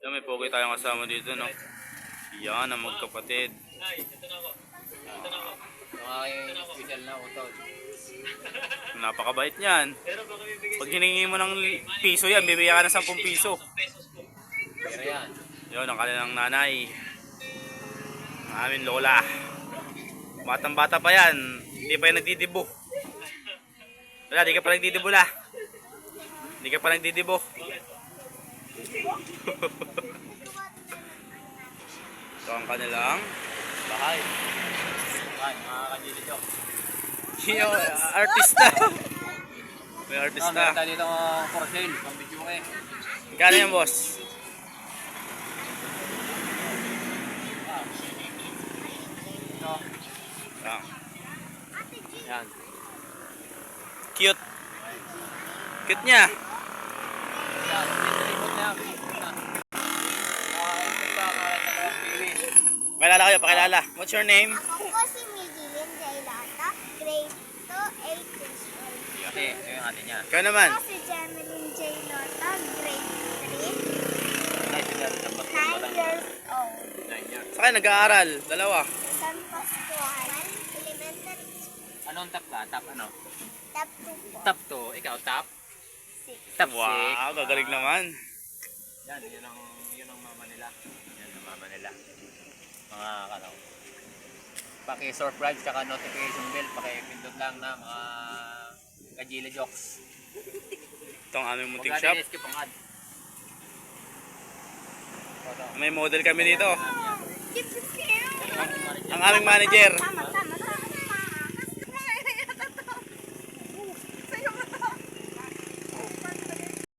Yan, may pogi tayong kasama dito, no? Yan, ang magkapatid. Yung aking special na utol. Napakabait niyan. Pag hiningi mo ng piso yan, bibigyan ka ng 10 piso. Pero yan. Yun, ang kanilang nanay. Ang aming lola. Batang bata pa yan. Hindi pa yan nagdidibo. Wala, di ka pa nagdidibo la. Hindi ka pa nagdidibo. Ito ang kanilang bahay. Yan, mga kagilid yun. Yo, artista. May artista. Meron tayo dito for sale, pang video ko eh. Magkano yan, boss? Ito. Yan. Yan. Cute. Cute niya. Yan, pinilipot na yan. Pakilala kayo, pakilala. What's your name? Ako po si Miguelin Jailata, grade 2, 8 years old. Kasi, ito yung atin yan. Ikaw naman. Ako si Jemeline Jailata, grade Ay, sila, dapat 3, 9 years old. 9 years. Sa kayo nag-aaral, dalawa. San Pascual, elementary Anong top ka? Top ano? top 2 po. Top 2. Ikaw, top? 6. Top 6. Wow, gagaling naman. Yan, yun ang mama nila. Yan ang mama nila. Mga kanaw. Paki-surprise tsaka notification bell. Paki-pindot lang na mga kajila jokes. Ito ang aming munting Huwag shop. natin i-skip ang ad. May model kami dito. Keep it cute. Ang aming manager. Tama, tama.